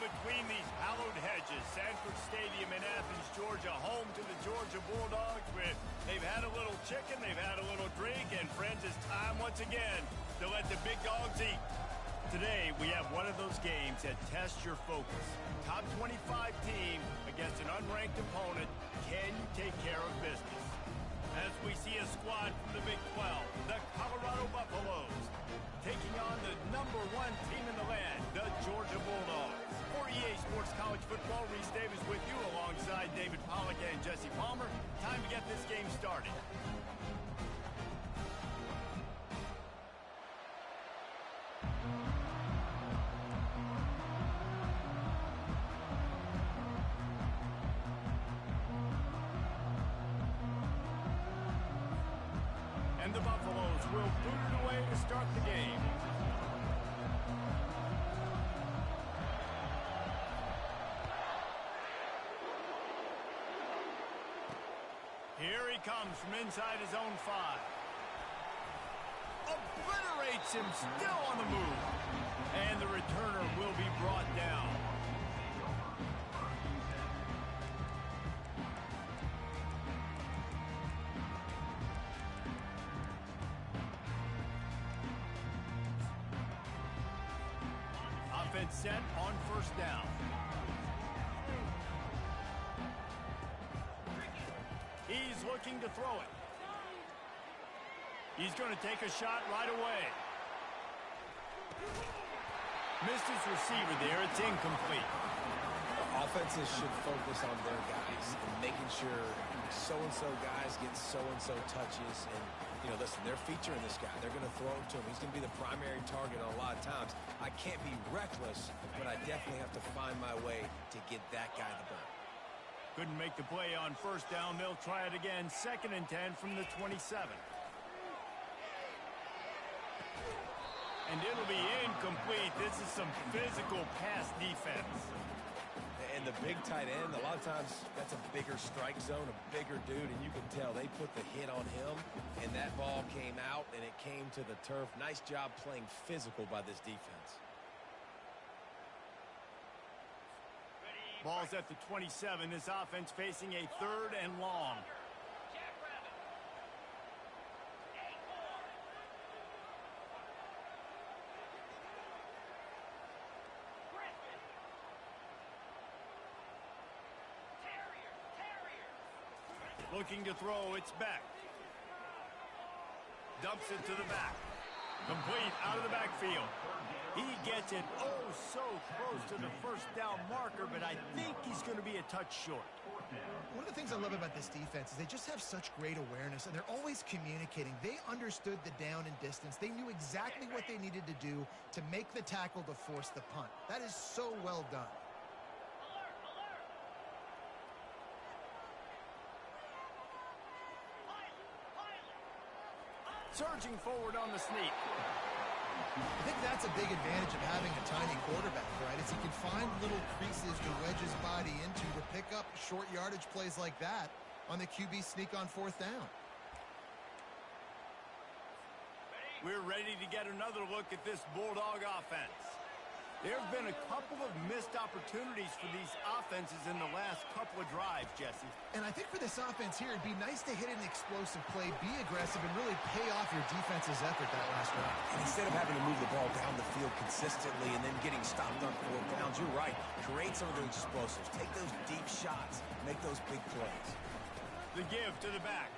between these hallowed hedges. Sanford Stadium in Athens, Georgia, home to the Georgia Bulldogs. They've had a little chicken, they've had a little drink, and friends, it's time once again to let the big dogs eat. Today, we have one of those games that tests your focus. Top 25 team against an unranked opponent. Can you take care of business? As we see a squad from the Big 12, the Colorado Buffaloes, taking on the #1 team in the land, the Georgia Bulldogs. For EA Sports College Football, Reese Davis with you alongside David Pollack and Jesse Palmer. Time to get this game started. And the Buffaloes will boot it away to start the game. Here he comes from inside his own 5. Obliterates him, still on the move. And the returner will be brought down. Offense set on first down. He's looking to throw it. He's going to take a shot right away. Missed his receiver there. It's incomplete. Offenses should focus on their guys and making sure so-and-so guys get so-and-so touches. And, you know, listen, they're featuring this guy. They're going to throw it to him. He's going to be the primary target on a lot of times. I can't be reckless, but I definitely have to find my way to get that guy the ball. Couldn't make the play on first down. They'll try it again. 2nd and 10 from the 27. And it'll be incomplete. This is some physical pass defense. And the big tight end, a lot of times that's a bigger strike zone, a bigger dude, and you can tell they put the hit on him, and that ball came out, and it came to the turf. Nice job playing physical by this defense. Ball's at the 27. This offense facing a 3rd and long. Looking to throw, it's back. Dumps it to the back. Complete out of the backfield. He gets it oh so close to the first down marker, but I think he's going to be a touch short. One of the things I love about this defense is they just have such great awareness, and they're always communicating. They understood the down and distance. They knew exactly what they needed to do to make the tackle to force the punt. That is so well done. Surging forward on the sneak. I think that's a big advantage of having a tiny quarterback, right? Is he can find little creases to wedge his body into to pick up short yardage plays like that on the QB sneak on 4th down. We're ready to get another look at this Bulldog offense. There have been a couple of missed opportunities for these offenses in the last couple of drives, Jesse. And I think for this offense here, it'd be nice to hit an explosive play, be aggressive, and really pay off your defense's effort that last drive. And instead of having to move the ball down the field consistently and then getting stopped on 4th downs, you're right. Create some of those explosives. Take those deep shots. Make those big plays. The give to the back.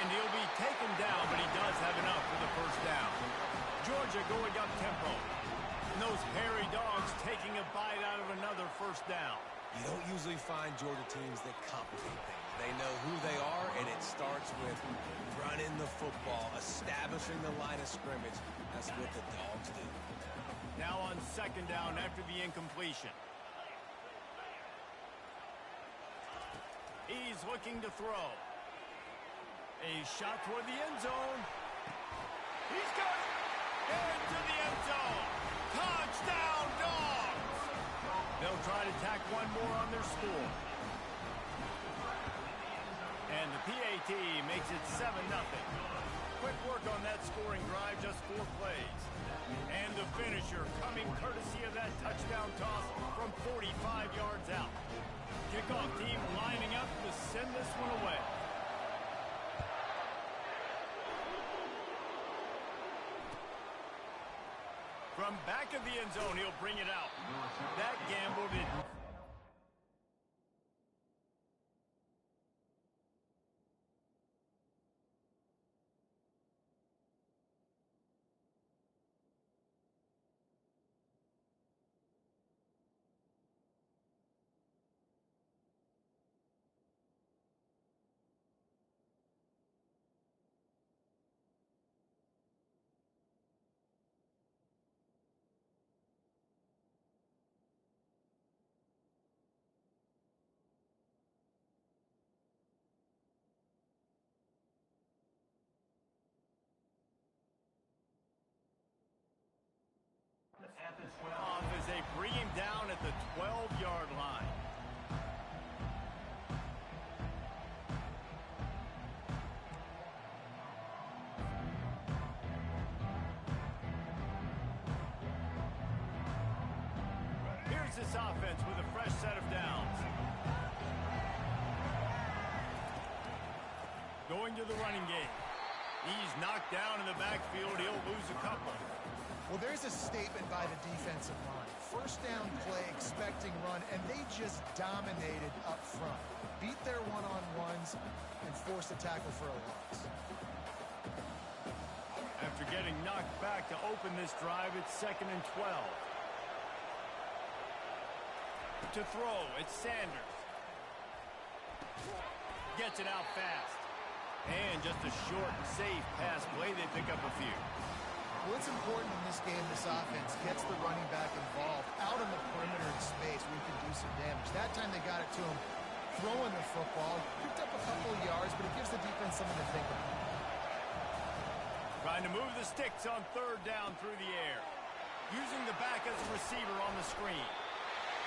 And he'll be taken down, but he does have enough for the first down. Georgia going up tempo. And those hairy dogs taking a bite out of another first down. You don't usually find Georgia teams that complicate things. They know who they are, and it starts with running the football, establishing the line of scrimmage. That's what the dogs do. Now on 2nd down after the incompletion. He's looking to throw. A shot toward the end zone. He's got it. Into the end zone. Touchdown, Dogs. They'll try to tack one more on their score. And the PAT makes it 7-0. quick work on that scoring drive, just 4 plays. And the finisher coming courtesy of that touchdown toss from 45 yards out. Kickoff team lining up to send this one away. From back of the end zone, he'll bring it out. That gamble didn't. Off as they bring him down at the 12-yard line. Here's this offense with a fresh set of downs. Going to the running game. He's knocked down in the backfield. He'll lose a couple. Well, there's a statement by the defensive line. First down play, expecting run, and they just dominated up front. Beat their one-on-ones and forced a tackle for a loss. After getting knocked back to open this drive, it's 2nd and 12. To throw, it's Sanders. Gets it out fast. And just a short, safe pass play. They pick up a few. Well, it's important in this game, this offense gets the running back involved out on the perimeter in space where he can do some damage. That time they got it to him throwing the football. Picked up a couple of yards, but it gives the defense something to think about. Trying to move the sticks on 3rd down through the air. Using the back as a receiver on the screen.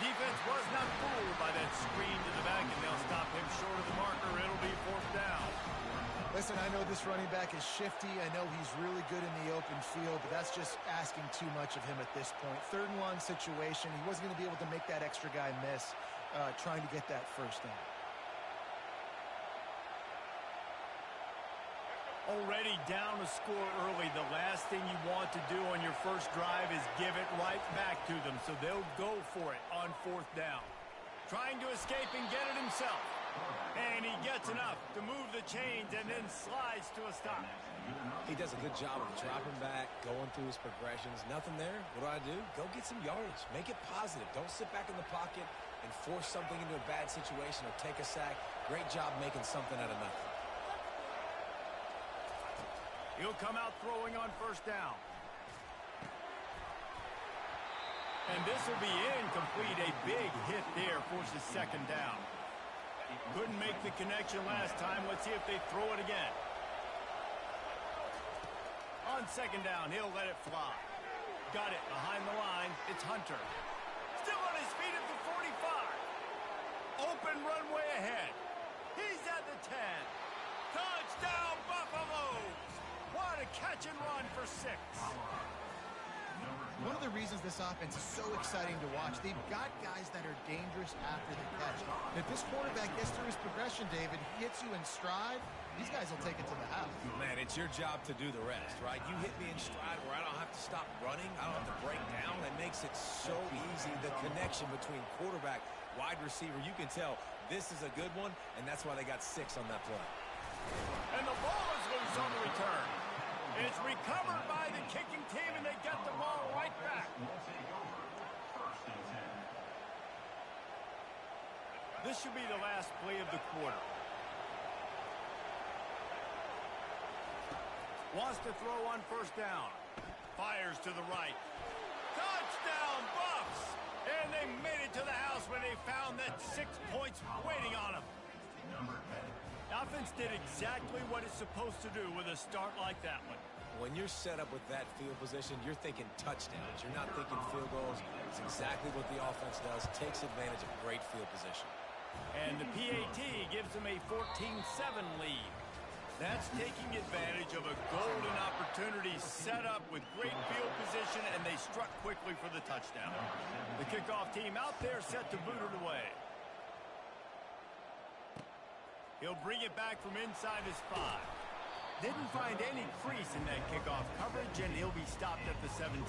Defense was not fooled by that screen to the back, and they'll stop him short of the marker. It'll be 4th down. Listen, I know this running back is shifty. I know he's really good in the open field, but that's just asking too much of him at this point. 3rd and 1 situation. He wasn't going to be able to make that extra guy miss trying to get that first down. Already down a score early. The last thing you want to do on your first drive is give it right back to them, so they'll go for it on 4th down. Trying to escape and get it himself. And he gets enough to move the chains and then slides to a stop. He does a good job of dropping back, going through his progressions. Nothing there. What do? Go get some yardage. Make it positive. Don't sit back in the pocket and force something into a bad situation or take a sack. Great job making something out of nothing. He'll come out throwing on 1st down. And this will be incomplete. A big hit there forces 2nd down. Couldn't make the connection last time. Let's see if they throw it again. On 2nd down, he'll let it fly. Got it behind the line. It's Hunter. Still on his feet at the 45. Open runway ahead. He's at the 10. Touchdown, Buffaloes! What a catch and run for 6. One of the reasons this offense is so exciting to watch, they've got guys that are dangerous after the catch. And if this quarterback gets through his progression, David, he hits you in stride, these guys will take it to the house. Man, it's your job to do the rest, right? You hit me in stride where I don't have to stop running. I don't have to break down. That makes it so easy. The connection between quarterback, wide receiver, you can tell this is a good one, and that's why they got 6 on that play. And the ball is loose on the return. It's recovered by the kicking team, and they get the ball right back. This should be the last play of the quarter. Wants to throw on 1st down. Fires to the right. Touchdown, Buffs! And they made it to the house when they found that 6 points waiting on them. The offense did exactly what it's supposed to do with a start like that one. When you're set up with that field position, you're thinking touchdowns. You're not thinking field goals. It's exactly what the offense does. Takes advantage of great field position. And the PAT gives them a 14-7 lead. That's taking advantage of a golden opportunity set up with great field position, and they struck quickly for the touchdown. The kickoff team out there set to boot it away. He'll bring it back from inside his 5. Didn't find any crease in that kickoff coverage, and he'll be stopped at the 17.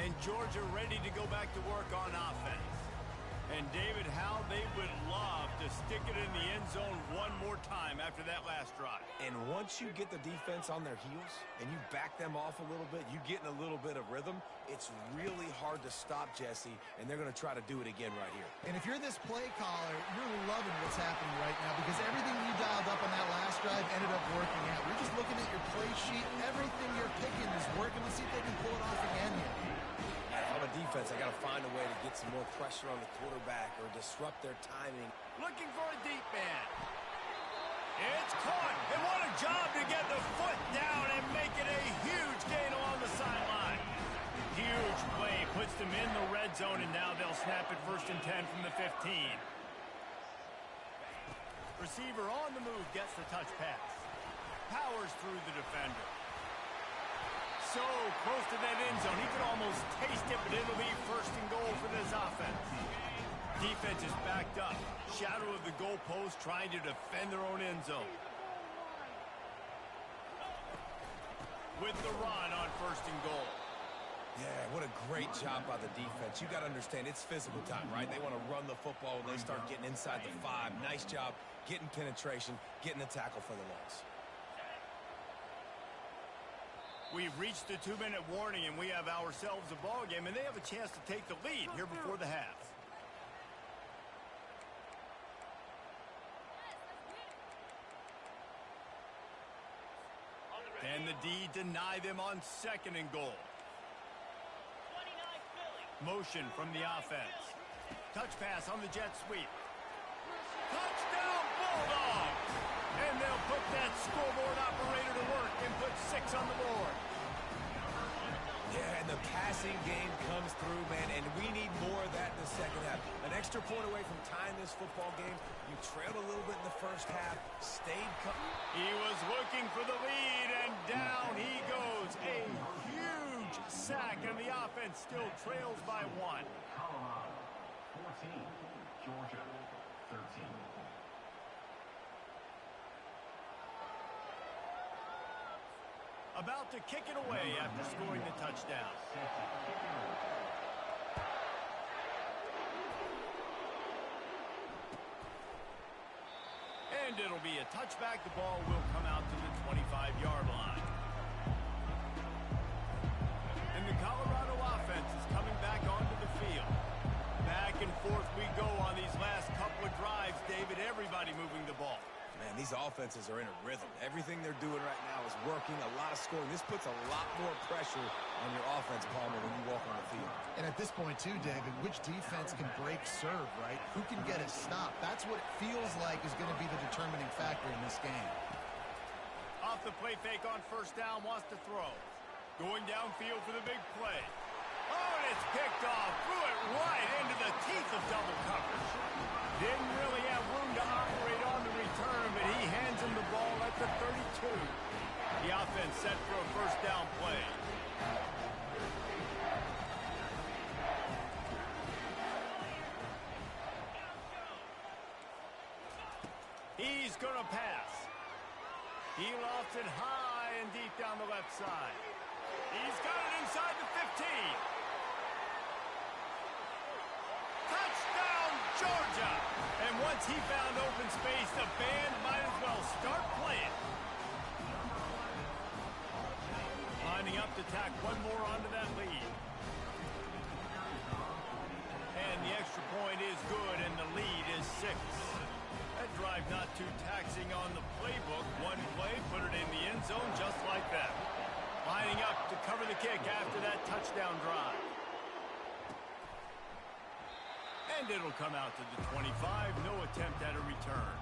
And Georgia ready to go back to work on offense. And David, how they would love to stick it in the end zone one more time after that last drive. And once you get the defense on their heels and you back them off a little bit, you get in a little bit of rhythm, it's really hard to stop, Jesse, and they're going to try to do it again right here. And if you're this play caller, you're loving what's happening right now because everything you dialed up on that last drive ended up working out. You're just looking at your play sheet. Everything you're picking is working. Let's see if they can pull it off again here. If I'm a defense, I got to find a way to get some more pressure on the quarterback or disrupt their timing. Looking for a deep man. It's caught. And what a job to get the foot down and make it a huge gain along the sideline. Huge play puts them in the red zone, and now they'll snap it 1st and 10 from the 15. Receiver on the move gets the touch pass. Powers through the defender. So close to that end zone. He could almost taste it, but it'll be 1st and goal for this offense. Defense is backed up. Shadow of the goalpost trying to defend their own end zone. With the run on 1st and goal. Yeah, what a great job by the defense. You got to understand, it's physical time, right? They want to run the football when they start getting inside the 5. Nice job getting penetration, getting the tackle for the loss. We've reached the 2-minute warning, and we have ourselves a ball game, and they have a chance to take the lead here before the half. And the D deny them on 2nd and goal. Motion from the offense. Touch pass on the jet sweep. Touchdown Bulldogs! And they'll put that scoreboard operator to work and put 6 on the board. Yeah, and the passing game comes through, man, and we need more of that in the second half. An extra point away from tying this football game. You trailed a little bit in the first half, stayed. He was looking for the lead, and down he goes. A huge sack, and the offense still trails by 1. Colorado 14, Georgia 13. About to kick it away after scoring the touchdown. And it'll be a touchback. The ball will come out to the 25-yard line. And the Colorado offense is coming back onto the field. Back and forth we go on these last couple of drives, David. Everybody moving the ball. Man, these offenses are in a rhythm. Everything they're doing right now is working, a lot of scoring. This puts a lot more pressure on your offense, Palmer, when you walk on the field. And at this point, too, David, which defense can break serve, right? Who can get a stop? That's what it feels like is going to be the determining factor in this game. Off the play fake on 1st down, wants to throw. Going downfield for the big play. Oh, and it's picked off. Threw it right into the teeth of double coverage. Didn't really have room to operate on the return, but he hands him the ball at the 32. The offense set for a 1st down play. He's going to pass. He lofts it high and deep down the left side. He's got it inside the 15. Touchdown, Georgia! And once he found open space, the band might as well start playing. Lining up to tack one more onto that lead. And the extra point is good, and the lead is 6. That drive not too taxing on the playbook. One play, put it in the end zone just like that. Lining up to cover the kick after that touchdown drive. And it'll come out to the 25. No attempt at a return.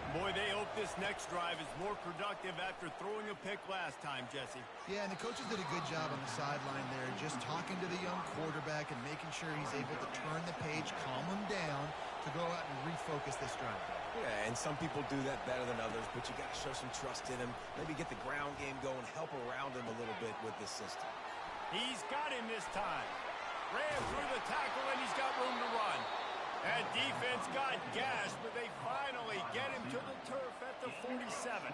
Boy, they hope this next drive is more productive after throwing a pick last time, Jesse. Yeah, and the coaches did a good job on the sideline there, just talking to the young quarterback and making sure he's able to turn the page, calm him down to go out and refocus this drive. Yeah, and some people do that better than others, but you got to show some trust in him. Maybe get the ground game going, help around him a little bit with this system. He's got him this time. Ran through the tackle, and he's got room to run. That defense got gashed, but they finally get him to the turf at the 47.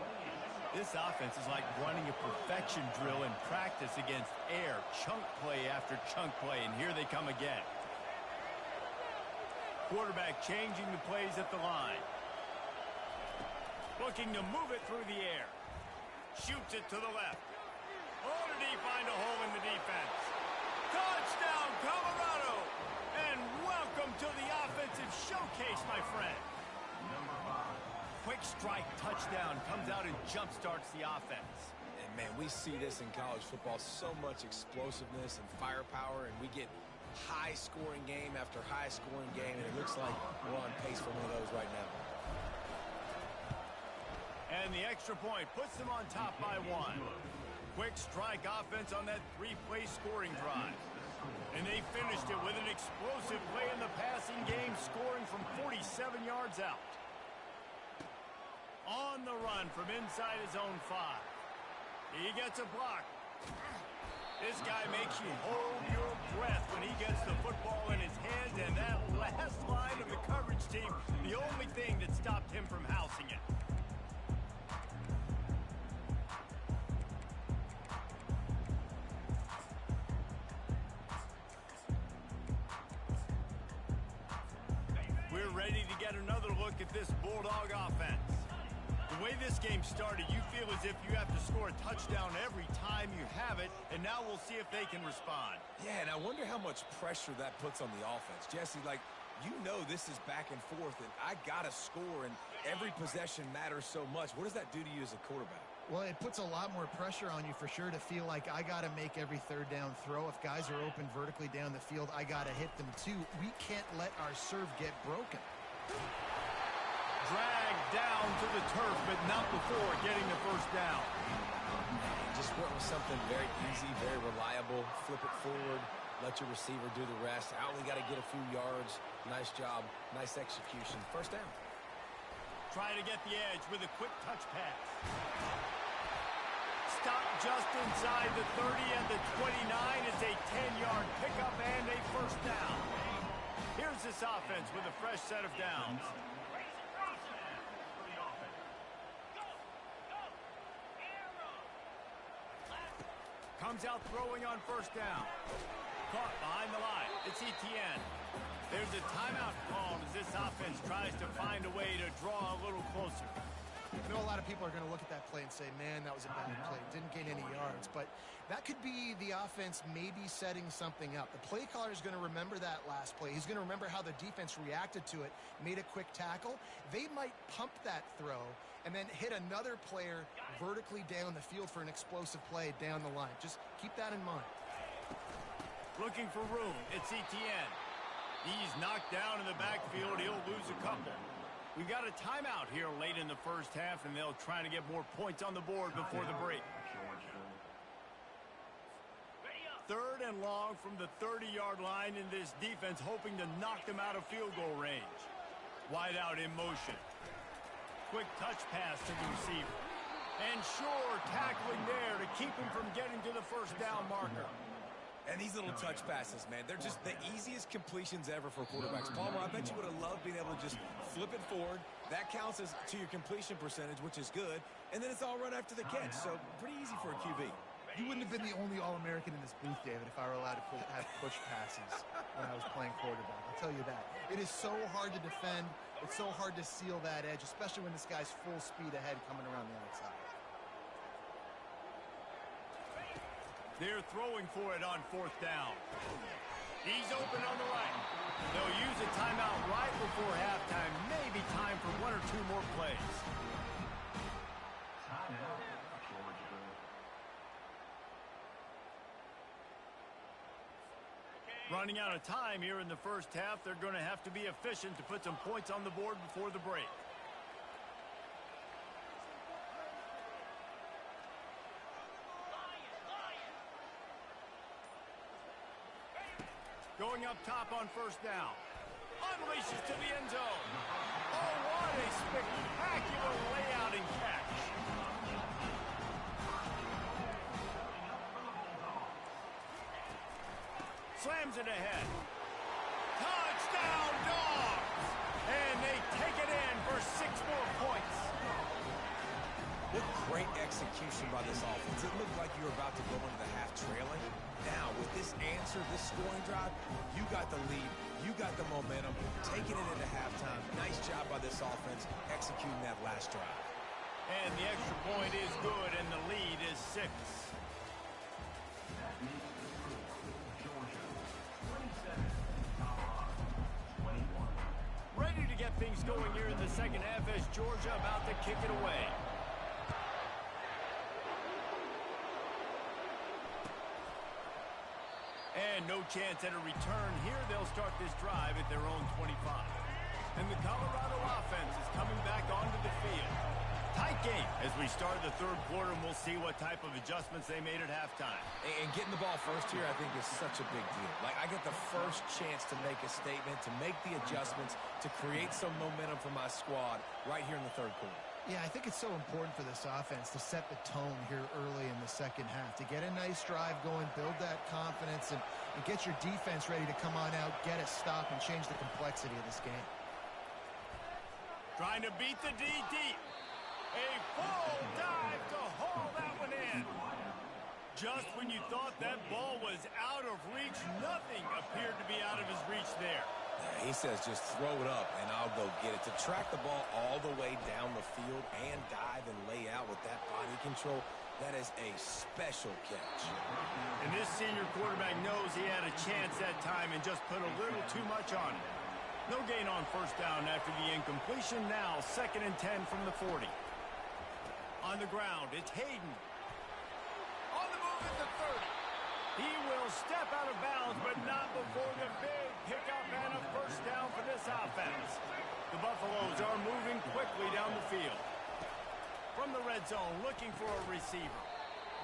This offense is like running a perfection drill in practice against air, chunk play after chunk play, and here they come again. Quarterback changing the plays at the line. Looking to move it through the air. Shoots it to the left. Oh, did he find a hole in the defense? Touchdown, Colorado! And welcome to the offensive showcase, my friend. Quick strike touchdown comes out and jump-starts the offense. And, man, we see this in college football, so much explosiveness and firepower, and we get high-scoring game after high-scoring game, and it looks like we're on pace for one of those right now. And the extra point puts them on top by 1. Quick strike offense on that 3-play scoring drive. And they finished it with an explosive play in the passing game, scoring from 47 yards out. On the run from inside his own 5. He gets a block. This guy makes you hold your breath when he gets the football in his hand, and that last line of the coverage team, the only thing that stopped him from housing it. We're ready to get another look at this Bulldog offense. The way this game started, you feel as if you have to score a touchdown every time you have it, and now we'll see if they can respond. Yeah, and I wonder how much pressure that puts on the offense. Jesse, like, you know this is back and forth, and I got to score, and every possession matters so much. What does that do to you as a quarterback? Well, it puts a lot more pressure on you for sure to feel like I got to make every third down throw. If guys are open vertically down the field, I got to hit them too. We can't let our serve get broken. Dragged down to the turf, but not before getting the first down. Just went with something very easy, very reliable. Flip it forward, let your receiver do the rest. I only got to get a few yards. Nice job, nice execution. First down. Try to get the edge with a quick touch pass. Stop just inside the 30 and the 29 is a 10-yard pickup and a first down. Here's this offense with a fresh set of downs. Comes out throwing on first down. Caught behind the line. It's Etienne. There's a timeout called as this offense tries to find a way to draw a little closer. I know a lot of people are going to look at that play and say, man, that was a bad play. Didn't gain any yards. But that could be the offense maybe setting something up. The play caller is going to remember that last play. He's going to remember how the defense reacted to it, made a quick tackle. They might pump that throw and then hit another player vertically down the field for an explosive play down the line. Just keep that in mind. Looking for room. It's Etienne. He's knocked down in the backfield. He'll lose a couple. We've got a timeout here late in the first half, and they'll try to get more points on the board before the break. Third and long from the 30-yard line, in this defense hoping to knock them out of field goal range. Wide out in motion. Quick touch pass to the receiver. And Shore tackling there to keep him from getting to the first down marker. And these little touch passes, man, they're just the easiest completions ever for quarterbacks. Palmer, I bet you would have loved being able to just flip it forward. That counts as to your completion percentage, which is good. And then it's all run after the catch, so pretty easy for a QB. You wouldn't have been the only All-American in this booth, David, if I were allowed to have push passes when I was playing quarterback. I'll tell you that. It is so hard to defend. It's so hard to seal that edge, especially when this guy's full speed ahead coming around the outside. They're throwing for it on fourth down. He's open on the right. They'll use a timeout right before halftime. Maybe time for one or two more plays. Running out of time here in the first half. They're going to have to be efficient to put some points on the board before the break. Going up top on first down. Unleashes to the end zone. Oh, what a spectacular layout and catch. Slams it ahead. Touchdown, Dogs! And they take it in for 6 more points. What great execution by this offense. It looked like you were about to go into the half trailing. Now, with this answer, this scoring drive, you got the lead, you got the momentum, taking it into halftime. Nice job by this offense executing that last drive. And the extra point is good, and the lead is 6. Ready to get things going here in the second half as Georgia about to kick it away. And no chance at a return here. They'll start this drive at their own 25. And the Colorado offense is coming back onto the field. Tight game as we start the third quarter, and we'll see what type of adjustments they made at halftime. And getting the ball first here, I think, is such a big deal. Like, I get the first chance to make a statement, to make the adjustments, to create some momentum for my squad right here in the third quarter. Yeah, I think it's so important for this offense to set the tone here early in the second half, to get a nice drive going, build that confidence, and get your defense ready to come on out, get a stop, and change the complexity of this game. Trying to beat the D deep. A full dive to haul that one in. Just when you thought that ball was out of reach, nothing appeared to be out of his reach there. Yeah, he says just throw it up and I'll go get it. To track the ball all the way down the field and dive and lay out with that body control, that is a special catch. And this senior quarterback knows he had a chance that time and just put a little too much on it. No gain on first down after the incompletion. Now 2nd and 10 from the 40. On the ground, it's Hayden. On the move at the 30. He will step out of bounds, but not before the big pickup and a first down for this offense. The Buffaloes are moving quickly down the field. From the red zone, looking for a receiver.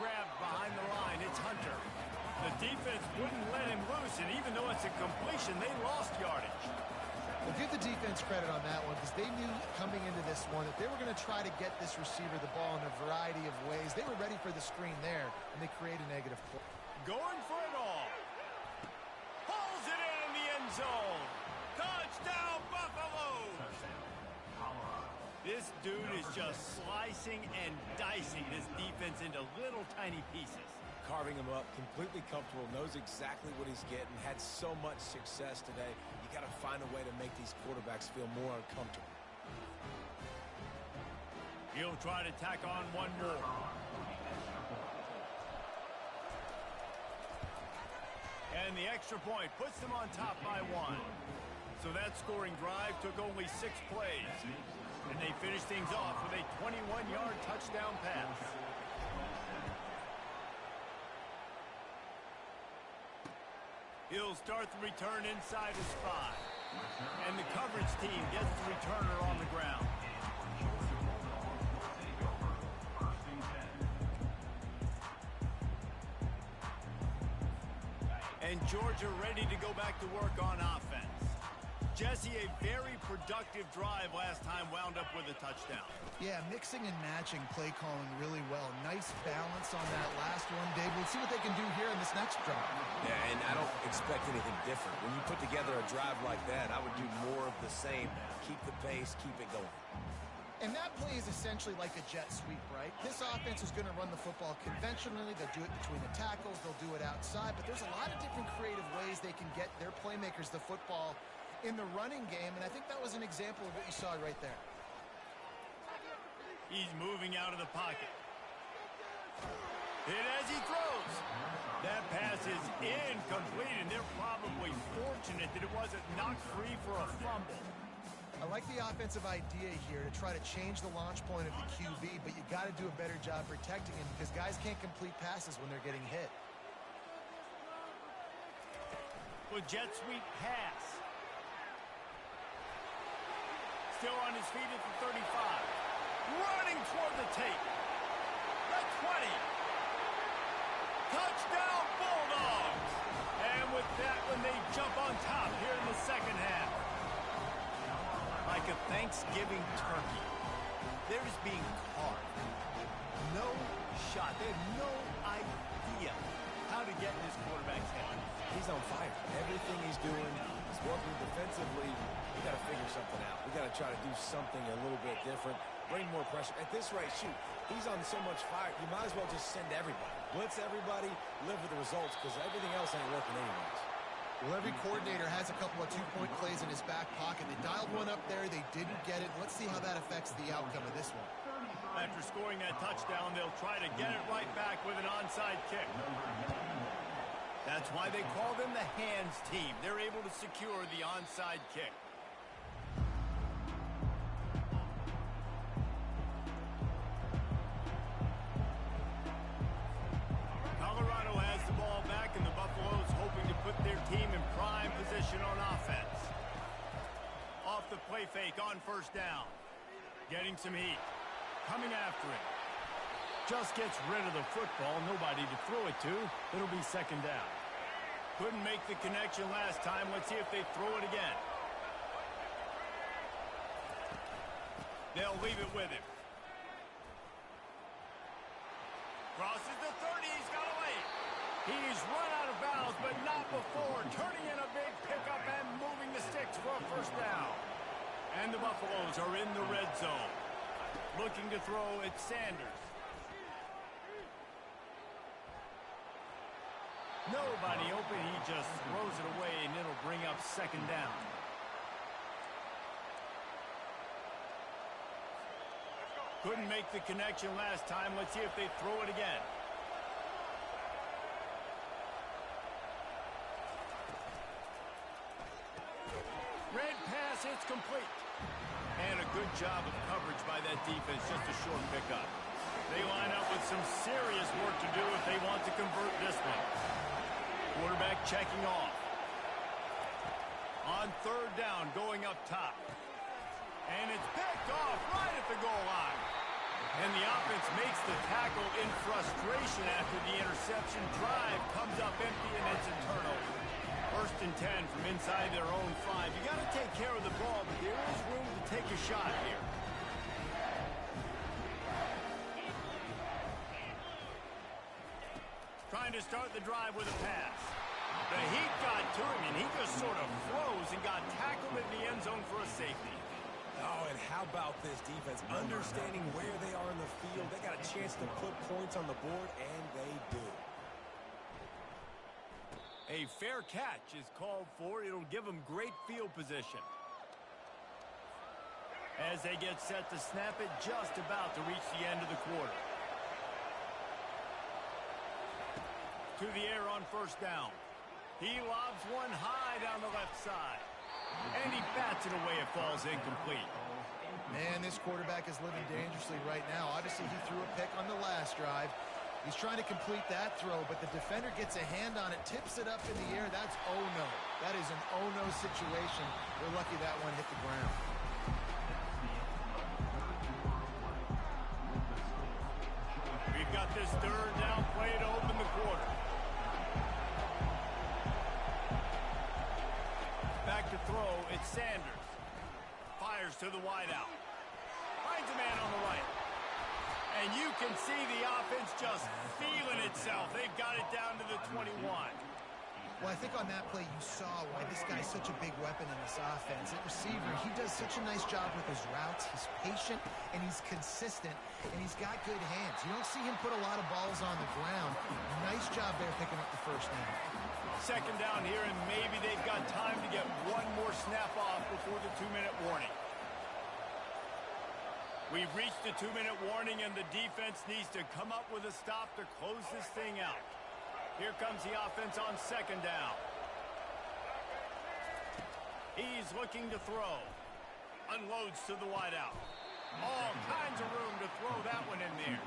Grabbed behind the line, it's Hunter. The defense wouldn't let him loose, and even though it's a completion, they lost yardage. Well, give the defense credit on that one because they knew coming into this one that they were going to try to get this receiver the ball in a variety of ways. They were ready for the screen there, and they create a negative play. Going for it all. Pulls it in the end zone. Touchdown, Buffaloes! This dude is just slicing and dicing this defense into little tiny pieces. Carving him up, completely comfortable, knows exactly what he's getting, had so much success today. You got to find a way to make these quarterbacks feel more uncomfortable. He'll try to tack on one more. And the extra point puts them on top by 1. So that scoring drive took only 6 plays. And they finished things off with a 21-yard touchdown pass. He'll start the return inside his 5. And the coverage team gets the returner on the ground. And Georgia ready to go back to work on offense. Jesse, a very productive drive last time, wound up with a touchdown. Yeah, mixing and matching play calling really well. Nice balance on that last one, Dave. We'll see what they can do here in this next drive. Yeah, and I don't expect anything different. When you put together a drive like that, I would do more of the same. Keep the pace, keep it going. And that play is essentially like a jet sweep, right? This offense is going to run the football conventionally. They'll do it between the tackles. They'll do it outside. But there's a lot of different creative ways they can get their playmakers the football in the running game, and I think that was an example of what you saw right there. He's moving out of the pocket. Hit as he throws. That pass is incomplete, and they're probably fortunate that it wasn't knocked free for a fumble. I like the offensive idea here to try to change the launch point of the QB, but you got to do a better job protecting him because guys can't complete passes when they're getting hit. With jet sweep pass. Still on his feet at the 35. Running toward the tape. The 20. Touchdown, Bulldogs. And with that one, they jump a Thanksgiving turkey. They're just being carved. No shot. They have no idea how to get in this quarterback's head. He's on fire. Everything he's doing is working defensively. We got to figure something out. We got to try to do something a little bit different. Bring more pressure. At this rate, shoot, he's on so much fire. You might as well just send everybody. Blitz everybody, live with the results, because everything else ain't working anyways. Well, every coordinator has a couple of two-point plays in his back pocket. They dialed one up there. They didn't get it. Let's see how that affects the outcome of this one. After scoring that touchdown, they'll try to get it right back with an onside kick. That's why they call them the hands team. They're able to secure the onside kick. Colorado has the ball back, and the Buffaloes hoping to put their team in prime position on offense. Off the play fake on first down. Getting some heat. Coming after it. Just gets rid of the football. Nobody to throw it to. It'll be second down. Couldn't make the connection last time. Let's see if they throw it again. They'll leave it with him. Crosses the 30. He's got away. He's run out of bounds, but not before. Turning in a big pickup and moving the sticks for a first down. And the Buffaloes are in the red zone. Looking to throw at Sanders. Nobody open. He just throws it away, and it'll bring up second down. Couldn't make the connection last time. Let's see if they throw it again. Red pass, it's complete. And a good job of coverage by that defense. Just a short pickup. They line up with some serious work to do if they want to convert this one. Quarterback checking off. On third down, going up top. And it's picked off right at the goal line. And the offense makes the tackle in frustration after the interception. Drive comes up empty, and it's a turnover. First and 10 from inside their own 5. You got to take care of the ball, but there is room to take a shot here. Trying to start the drive with a pass. The heat got to him, and he just sort of froze and got tackled in the end zone for a safety. Oh, and how about this defense? Understanding where they are in the field. They got a chance to put points on the board, and they do. A fair catch is called for. It'll give them great field position. As they get set to snap it, just about to reach the end of the quarter. To the air on first down. He lobs one high down the left side. And he bats it away. It falls incomplete. Man, this quarterback is living dangerously right now. Obviously, he threw a pick on the last drive. He's trying to complete that throw, but the defender gets a hand on it, tips it up in the air. That's oh-no. That is an oh-no situation. We're lucky that one hit the ground. We've got this third down play to open the quarter. Back to throw, it's Sanders. Fires to the wideout. Finds a man on the right. And you can see the offense just feeling itself. They've got it down to the 21. Well, I think on that play you saw why this guy's such a big weapon in this offense. At receiver, he does such a nice job with his routes. He's patient, and he's consistent, and he's got good hands. You don't see him put a lot of balls on the ground. Nice job there picking up the first down. Second down here, and maybe they've got time to get one more snap off before the 2-minute warning. We've reached the 2-minute warning, and the defense needs to come up with a stop to close this thing out. Here comes the offense on second down. He's looking to throw. Unloads to the wideout. All kinds of room to throw that one in there.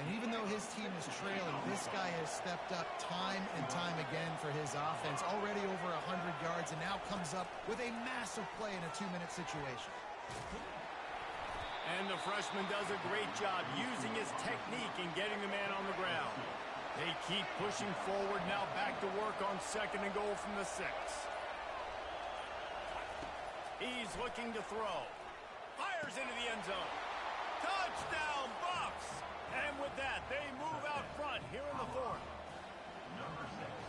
And even though his team is trailing, this guy has stepped up time and time again for his offense. Already over 100 yards, and now comes up with a massive play in a 2-minute situation. And the freshman does a great job using his technique and getting the man on the ground. They keep pushing forward, now back to work on second and goal from the 6. He's looking to throw. Fires into the end zone. Touchdown, Buffs! And with that, they move out front here in the fourth.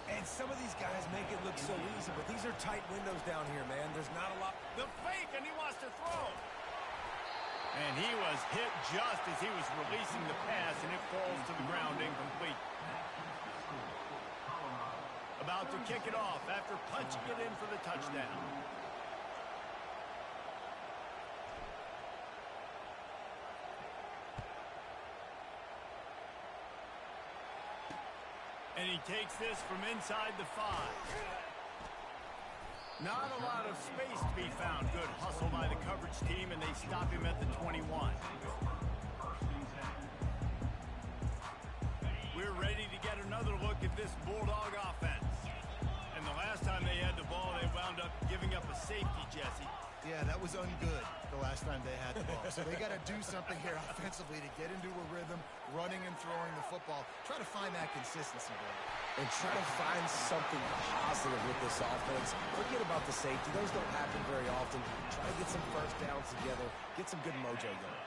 And some of these guys make it look so easy, but these are tight windows down here, man. There's not a lot. The fake, and he wants to throw. And he was hit just as he was releasing the pass, and it falls to the ground incomplete. About to kick it off after punching it in for the touchdown. And he takes this from inside the 5. Not a lot of space to be found. Good hustle by the coverage team, and they stop him at the 21. We're ready to get another look at this Bulldog offense. And the last time they had the ball, they wound up giving up a safety, Jesse. Yeah, that was ungood the last time they had the ball. So they got to do something here offensively to get into a rhythm, running and throwing the football. Try to find that consistency, Dave. And try to find something positive with this offense. Forget about the safety. Those don't happen very often. Try to get some first downs together. Get some good mojo going.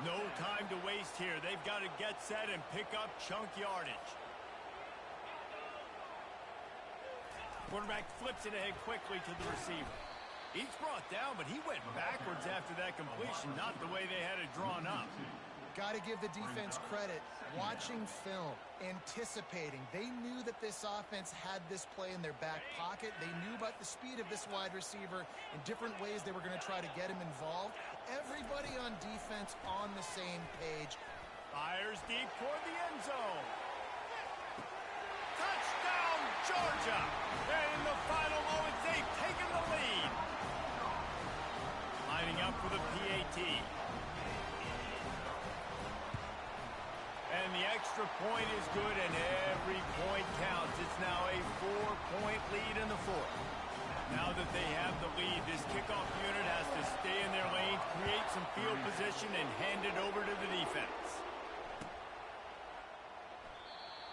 No time to waste here. They've got to get set and pick up chunk yardage. Quarterback flips it ahead quickly to the receiver. He's brought down, but he went backwards after that completion, not the way they had it drawn up. Got to give the defense credit. Watching film, anticipating. They knew that this offense had this play in their back pocket. They knew about the speed of this wide receiver in different ways they were going to try to get him involved. Everybody on defense on the same page. Fires deep toward the end zone. Touchdown, Georgia! And in the final moments, they've taken the lead. Lining up for the PAT. And the extra point is good, and every point counts. It's now a 4-point lead in the fourth. Now that they have the lead, this kickoff unit has to stay in their lane, create some field position, and hand it over to the defense.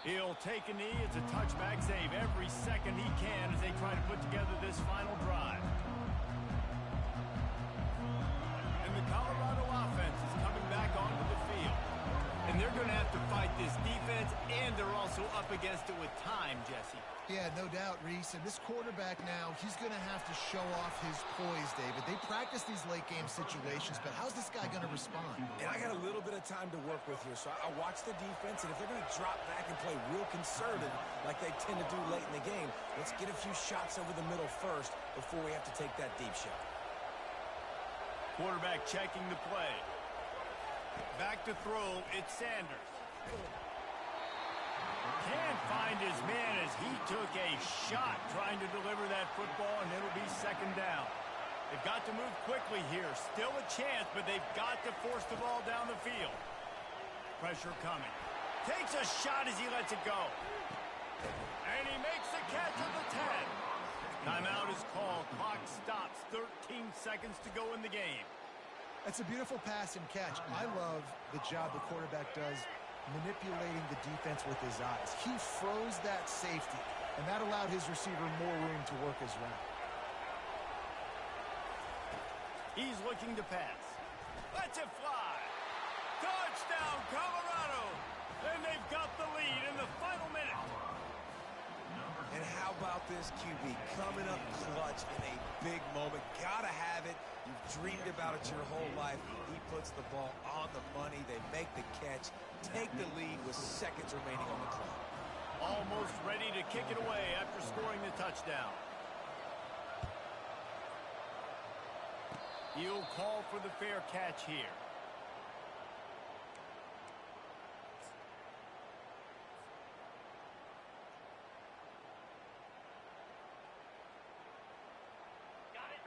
He'll take a knee. It's a touchback save every second he can as they try to put together this final drive. And the Colorado offense is coming back onto the field. And they're going to have to fight this defense, and they're also up against it with time, Jesse. Yeah, no doubt, Reese. And this quarterback now, he's going to have to show off his poise, David. They practice these late-game situations, but how's this guy going to respond? And I got a little bit of time to work with here, so I watch the defense, and if they're going to drop back and play real conservative like they tend to do late in the game, let's get a few shots over the middle first before we have to take that deep shot. Quarterback checking the play. Back to throw, it's Sanders. Can't find his man as he took a shot trying to deliver that football, and it'll be second down. They've got to move quickly here. Still a chance, but they've got to force the ball down the field. Pressure coming. Takes a shot as he lets it go. And he makes the catch at the 10. Timeout is called. Clock stops. 13 seconds to go in the game. That's a beautiful pass and catch. I love the job the quarterback does manipulating the defense with his eyes. He froze that safety, and that allowed his receiver more room to work his route. He's looking to pass. Lets it fly. Touchdown, Colorado! And they've got the lead in the final minute. And how about this QB coming up clutch in a big moment? Gotta have it. You've dreamed about it your whole life. He puts the ball on the money. They make the catch, take the lead with seconds remaining on the clock. Almost ready to kick it away after scoring the touchdown. He'll call for the fair catch here.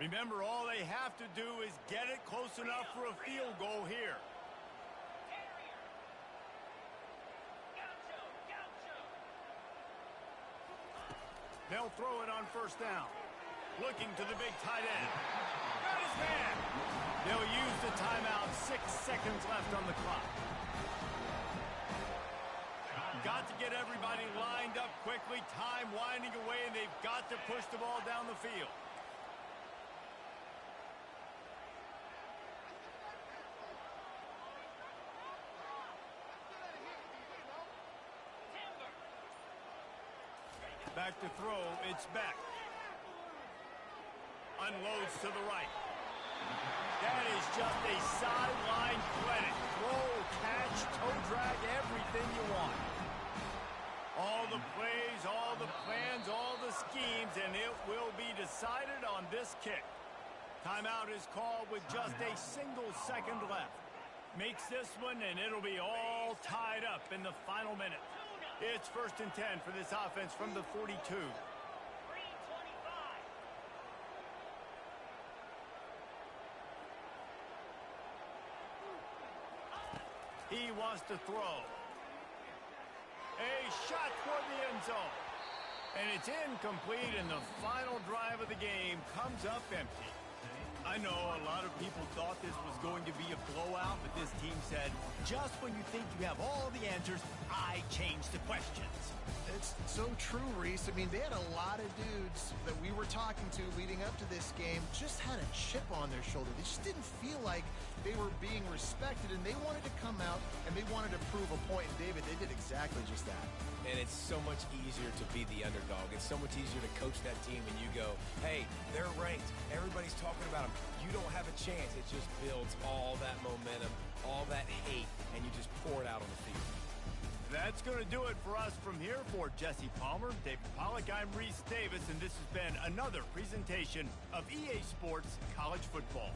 Remember, all they have to do is get it close enough for a field goal here. They'll throw it on first down. Looking to the big tight end. Got his man. They'll use the timeout. 6 seconds left on the clock. Got to get everybody lined up quickly. Time winding away, and they've got to push the ball down the field. Back to throw, it's Beck. Unloads to the right. That is just a sideline clinic. Throw, catch, toe drag, everything you want. All the plays, all the plans, all the schemes, and it will be decided on this kick. Timeout is called with just a single second left. Makes this one, and it'll be all tied up in the final minute. It's 1st and 10 for this offense from the 42. He wants to throw. A shot toward the end zone. And it's incomplete, and the final drive of the game comes up empty. I know a lot of people thought this was going to be a blowout, but this team said, just when you think you have all the answers, I change the questions. It's so true, Reese. I mean, they had a lot of dudes that we were talking to leading up to this game just had a chip on their shoulder. They just didn't feel like they were being respected, and they wanted to come out, and they wanted to prove a point. And, David, they did exactly just that. And it's so much easier to be the underdog. It's so much easier to coach that team when you go, hey, they're ranked. Everybody's talking about them. You don't have a chance. It just builds all that momentum, all that hate, and you just pour it out on the field. That's going to do it for us from here. For Jesse Palmer, David Pollack, I'm Reese Davis, and this has been another presentation of EA Sports College Football.